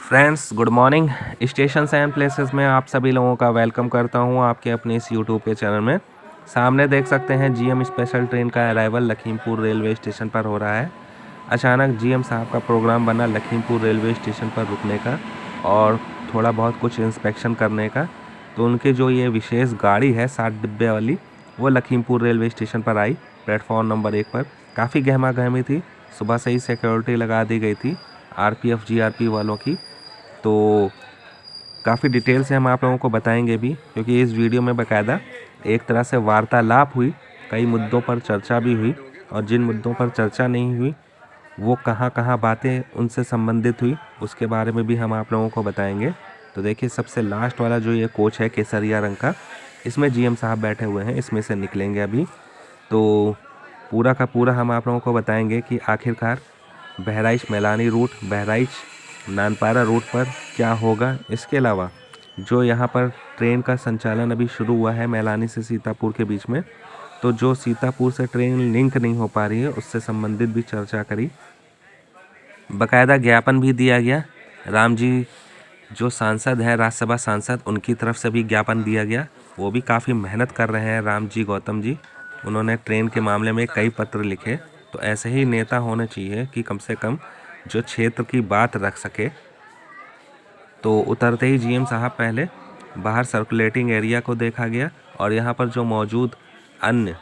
Friends good morning. Stations and places में आप सभी लोगों का वेलकम करता हूं आपके अपने इस यूट्यूब के चैनल में। सामने देख सकते हैं जीएम स्पेशल ट्रेन का अराइवल लखीमपुर रेलवे स्टेशन पर हो रहा है। अचानक जीएम साहब का प्रोग्राम बना लखीमपुर रेलवे स्टेशन पर रुकने का और थोड़ा बहुत कुछ इंस्पेक्शन करने का, तो उनकी जो ये विशेष गाड़ी है 60 डिब्बे वाली, वो लखीमपुर रेलवे स्टेशन पर आई। प्लेटफॉर्म नंबर 1 पर काफ़ी गहमा गहमी थी। सुबह से ही सिक्योरिटी लगा दी गई थी आरपीएफ जीआरपी वालों की। तो काफ़ी डिटेल से हम आप लोगों को बताएंगे भी, क्योंकि इस वीडियो में बाकायदा एक तरह से वार्तालाप हुई, कई मुद्दों पर चर्चा भी हुई, और जिन मुद्दों पर चर्चा नहीं हुई वो कहाँ कहाँ बातें उनसे संबंधित हुई उसके बारे में भी हम आप लोगों को बताएंगे। तो देखिए, सबसे लास्ट वाला जो ये कोच है केसरिया रंग का, इसमें जीएम साहब बैठे हुए हैं, इसमें से निकलेंगे अभी। तो पूरा का पूरा हम आप लोगों को बताएंगे कि आखिरकार बहराइच मैलानी रूट, बहराइच नानपारा रूट पर क्या होगा। इसके अलावा जो यहाँ पर ट्रेन का संचालन अभी शुरू हुआ है मैलानी से सीतापुर के बीच में, तो जो सीतापुर से ट्रेन लिंक नहीं हो पा रही है उससे संबंधित भी चर्चा करी। बाकायदा ज्ञापन भी दिया गया। राम जी जो सांसद हैं, राज्यसभा सांसद, उनकी तरफ से भी ज्ञापन दिया गया। वो भी काफ़ी मेहनत कर रहे हैं राम जी, गौतम जी। उन्होंने ट्रेन के मामले में कई पत्र लिखे। तो ऐसे ही नेता होने चाहिए कि कम से कम जो क्षेत्र की बात रख सके। तो उतरते ही जीएम साहब पहले बाहर सर्कुलेटिंग एरिया को देखा गया, और यहाँ पर जो मौजूद अन्य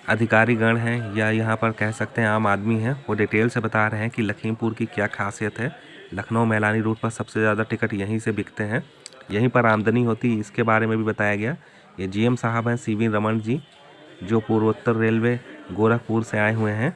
अधिकारीगण हैं या यहाँ पर कह सकते हैं आम आदमी हैं, वो डिटेल से बता रहे हैं कि लखीमपुर की क्या खासियत है। लखनऊ मैलानी रूट पर सबसे ज़्यादा टिकट यहीं से बिकते हैं, यहीं पर आमदनी होती है, इसके बारे में भी बताया गया। ये जीएम साहब हैं सीवी रमन जी, जो पूर्वोत्तर रेलवे गोरखपुर से आए हुए हैं।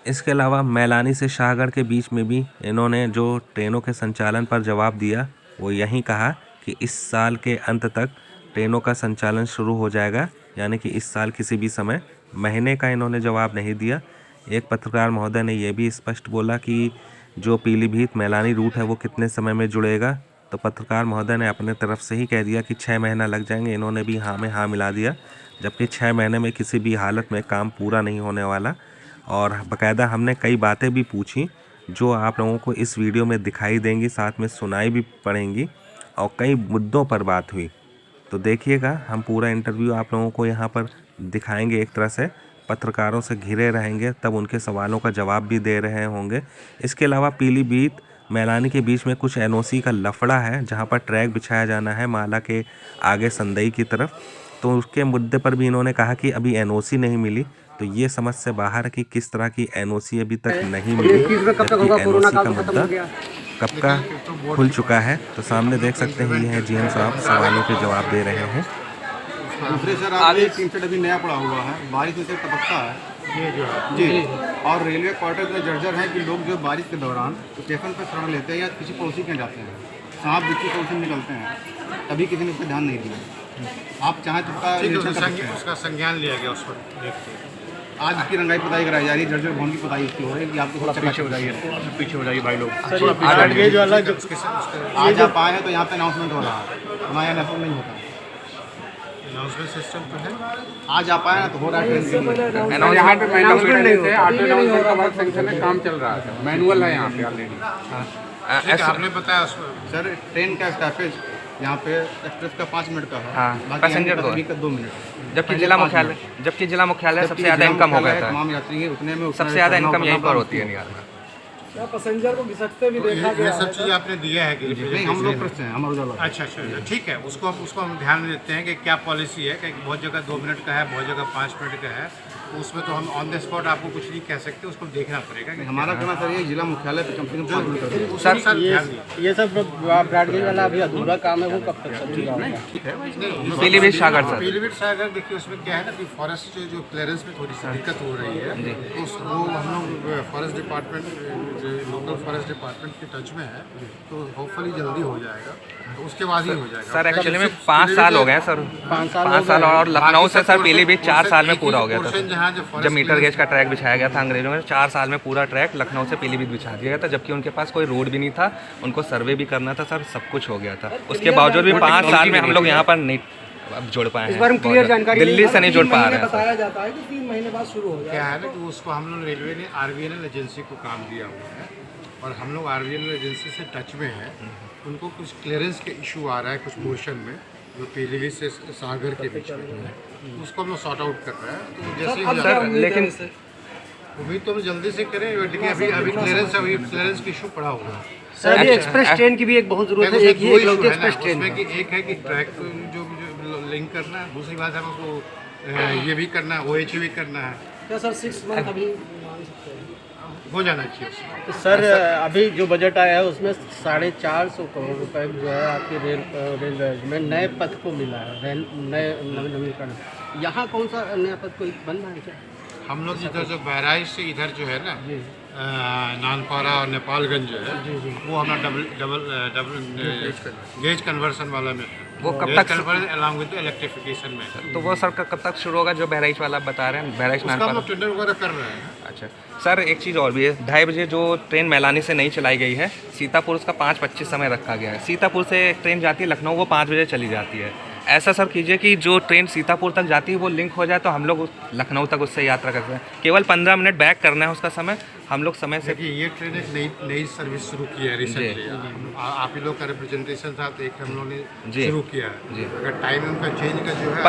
इसके अलावा मैलानी से शाहगढ़ के बीच में भी इन्होंने जो ट्रेनों के संचालन पर जवाब दिया, वो यही कहा कि इस साल के अंत तक ट्रेनों का संचालन शुरू हो जाएगा, यानी कि इस साल किसी भी समय। महीने का इन्होंने जवाब नहीं दिया। एक पत्रकार महोदय ने यह भी स्पष्ट बोला कि जो पीलीभीत मैलानी रूट है वो कितने समय में जुड़ेगा, तो पत्रकार महोदय ने अपने तरफ से ही कह दिया कि 6 महीना लग जाएंगे। इन्होंने भी हाँ में हाँ मिला दिया, जबकि 6 महीने में किसी भी हालत में काम पूरा नहीं होने वाला। और बाकायदा हमने कई बातें भी पूछी जो आप लोगों को इस वीडियो में दिखाई देंगी, साथ में सुनाई भी पड़ेंगी, और कई मुद्दों पर बात हुई। तो देखिएगा, हम पूरा इंटरव्यू आप लोगों को यहाँ पर दिखाएंगे। एक तरह से पत्रकारों से घिरे रहेंगे, तब उनके सवालों का जवाब भी दे रहे होंगे। इसके अलावा पीलीभीत मैलानी के बीच में कुछ एनओसी का लफड़ा है, जहाँ पर ट्रैक बिछाया जाना है माला के आगे संदई की तरफ। तो उसके मुद्दे पर भी इन्होंने कहा कि अभी एनओसी नहीं मिली। तो ये समझ से बाहर है कि किस तरह की एनओसी अभी तक नहीं मिली, जबकि एनओसी का मुद्दा कब का खुल चुका है। तो सामने देख सकते हैं, ये है जीएम साहब सवालों के जवाब दे रहे हैं। दूसरे सर आगे टीम सेट अभी नया पड़ा हुआ है, बारिश में से टपकता है ये जो है जी। और रेलवे क्वार्टर में जर्जर है कि लोग जो बारिश के दौरान स्टेशन पर शरण लेते हैं या किसी पड़ोसी के जाते हैं, सांप बिच्छू पड़ोसी निकलते हैं, तभी किसी ने उस पर ध्यान नहीं दिया। आप चाहें तो उसका संज्ञान लिया गया, उस पर आज इसकी रंगाई पुताई कराई जा रही है। जर्जर भवन की पुताई इसकी हो रही है कि आपको थोड़ा पीछे हो जाइए, पीछे हो जाइए भाई लोग। आज आप आए हैं तो यहाँ पे अनाउंसमेंट हो रहा है, हमारे यहाँ अनाउंसमेंट नहीं होता। अनाउंसमेंट सिस्टम तो है, आज आप आए ना तो हो रहा है। यहाँ पे अनाउंसमेंट नहीं थे, ऑटो अनाउंसमेंट का वर्क सेक्शन में काम चल रहा है, मैनुअल है यहाँ पे ऑलरेडी। आपने बताया सर ट्रेन का स्टॉपेज यहाँ पे एक्सप्रेस का 5 मिनट का है, हाँ, पैसेंजर का 2 मिनट, जबकि जिला मुख्यालय सबसे ज़्यादा इनकम हो गया था। तमाम यात्री उतने में सबसे ज़्यादा इनकम यहीं पर होती है निहार में। क्या पैसेंजर को घिसकते भी देखा गया? ये सब चीज़ आपने दिया है कि नहीं? हम लोग करते हैं, हमारा उजाला। अच्छा, ठीक है, उसको हम ध्यान में देते हैं कि क्या पॉलिसी है। कि बहुत जगह 2 मिनट का है, बहुत जगह 5 मिनट का है, तो उसमें तो हम ऑन द स्पॉट आपको कुछ नहीं कह सकते, उसको देखना पड़ेगा। कि हमारा कहना सर ये जिला मुख्यालय पे कंपनी सर ये सब ब्रॉडगेज वाला अभी अधूरा काम है, वो कब तक चलेगा? पीलीभीत सागर सर, पीलीभीट सागर देखिए, उसमें क्या है ना कि फॉरेस्ट जो क्लियरेंस में थोड़ी सी दिक्कत हो रही है, तो वो हम लोग forest department, local forest department के टच में है, तो होपफुली जल्दी हो जाएगा, तो उसके बाद ही हो जाएगा। सर एक्चुअली में 5 साल हो गए सर, 5 साल, और लखनऊ से सर पीलीभीत 4 साल में पूरा हो गया था। जब मीटर गेज का ट्रैक बिछाया गया था अंग्रेजों ने, 4 साल में पूरा ट्रैक लखनऊ से पीलीभीत बिछा दिया गया था, जबकि उनके पास कोई रोड भी नहीं था, उनको सर्वे भी करना था सर, सब कुछ हो गया था। उसके बावजूद भी 5 साल में हम लोग यहाँ पर नहीं अब जुड़ पाए हैं। क्लियर जानकारी दिल्ली से नहीं जुड़ पा रहे हैं। बताया जाता है कि 3 महीने बाद शुरू हो जाएगा। क्या है ना कि उसको हम लोग रेलवे ने आरवीएनएल एजेंसी को काम दिया हुआ है, और हम लोग आरवीएल एजेंसी से टच में हैं। उनको कुछ क्लियरेंस के इशू आ रहा है कुछ पोर्शन में, जो पीलीभीत से सागर के बीच में है, उसको हम लोग सॉर्ट आउट कर रहे हैं। तो जैसे ही सर लेकिन उम्मीद तो हम जल्दी से करें, लेकिन अभी क्लियरेंस का इशू पड़ा हुआ है। सर अभी एक्सप्रेस ट्रेन की भी एक बहुत जरूरत है। एक ही इकलौती एक्सप्रेस ट्रेन है। एक है कि ट्रैक जो लिंक करना है, दूसरी बात है हमको ये भी करना है, OH भी करना है। क्या सर 6 मंथ अभी हो जाना चाहिए। तो सर अभी जो बजट आया है उसमें 450 करोड़ रुपए जो है आपकी रेलवे में नए पथ को मिला है, नए नवीनीकरण। यहाँ कौन सा नया पथ कोई बन रहा है क्या? हम लोग इधर जो बहराइच से इधर जो है ना नानपारा और नेपालगंज जो है वो हमारा डबल गेज कन्वर्सन वाला में है। वो कब तक अलॉन्ग विद इलेक्ट्रिफिकेशन में। तो वो सर कब तक शुरू होगा जो बहराइच वाला बता रहे हैं, बहराइच उसका हम नानपारा? लोग टेंडर वगैरह कर रहे हैं। अच्छा सर, एक चीज़ और भी है, 2:30 बजे जो ट्रेन मैलानी से नहीं चलाई गई है, सीतापुर उसका 5:25 समय रखा गया है। सीतापुर से एक ट्रेन जाती है लखनऊ, वो 5 बजे चली जाती है। ऐसा सर कीजिए कि जो ट्रेन सीतापुर तक जाती है वो लिंक हो जाए, तो हम लोग लखनऊ तक उससे यात्रा कर सकते हैं। केवल 15 मिनट बैक करना है उसका समय, हम लोग समय से। देखिए ये ट्रेन एक नई सर्विस शुरू की है रिसेंटली। आप ही लोग का रिप्रेजेंटेशन था, तो एक हम लोग ने शुरू किया है। अगर टाइम उनका चेंज का जो है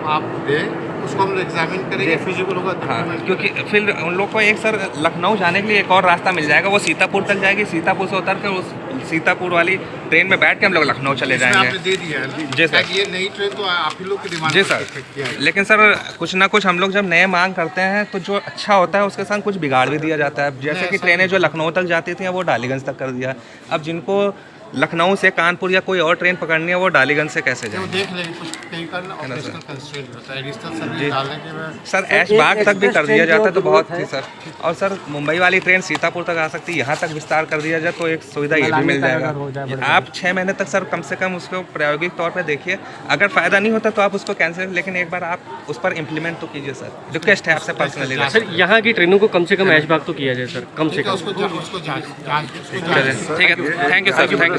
आप दे, उसको हम लोग एग्जामिन करेंगे, फिजिबल होगा तो। हाँ, क्योंकि फिर उन लोग को एक सर लखनऊ जाने के लिए एक और रास्ता मिल जाएगा, वो सीतापुर तक जाएगी, सीतापुर से उतर कर उस सीतापुर वाली ट्रेन में बैठ के हम लोग लखनऊ चले जाएंगे। आपने दे दिया है जी सर, ये नई ट्रेन तो आप ही लोग की डिमांड। जी सर, लेकिन सर कुछ ना कुछ हम लोग जब नए मांग करते हैं तो जो अच्छा होता है उसके साथ कुछ बिगाड़ भी दिया जाता है। जैसे कि ट्रेनें जो लखनऊ तक जाती थी वो डालीगंज तक कर दिया। अब जिनको लखनऊ से कानपुर या कोई और ट्रेन पकड़नी है वो डालीगंज से कैसे जाए? देख लेंगे, कुछ कई का ऑपरेशनल कंस्ट्रेंट होता है, एडिशनल सर्विस डालने के बाद। सर ऐशबाग तक भी कर दिया जाता तो बहुत थी सर। और सर मुंबई वाली ट्रेन सीतापुर तक आ सकती है, यहाँ तक विस्तार कर दिया जाए तो एक सुविधा ये भी मिल जाएगा। आप 6 महीने तक सर कम से कम उसको प्रायोगिक तौर पर देखिए, अगर फ़ायदा नहीं होता तो आप उसको कैंसिल, लेकिन एक बार आप उस पर इम्प्लीमेंट तो कीजिए सर। रिक्वेस्ट है आपसे पर्सनली सर। यहाँ की ट्रेनों को कम से कम ऐशबाग तो किया जाए सर, कम से कम। ठीक है, thank you sir, thank you sir.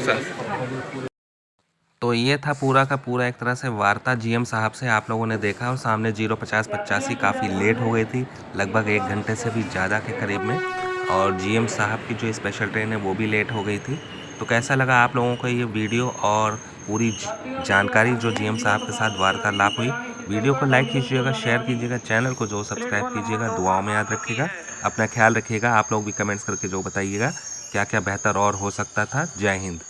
तो ये था पूरा का पूरा एक तरह से वार्ता GM साहब से, आप लोगों ने देखा। और सामने 05085 काफ़ी लेट हो गई थी, लगभग 1 घंटे से भी ज़्यादा के करीब में। और GM साहब की जो स्पेशल ट्रेन है वो भी लेट हो गई थी। तो कैसा लगा आप लोगों को ये वीडियो और पूरी जानकारी जो GM साहब के साथ वार्तालाप हुई? वीडियो को लाइक कीजिएगा, शेयर कीजिएगा, चैनल को जो सब्सक्राइब कीजिएगा, दुआओं में याद रखिएगा, अपना ख्याल रखिएगा। आप लोग भी कमेंट्स करके जो बताइएगा क्या क्या बेहतर और हो सकता था। जय हिंद।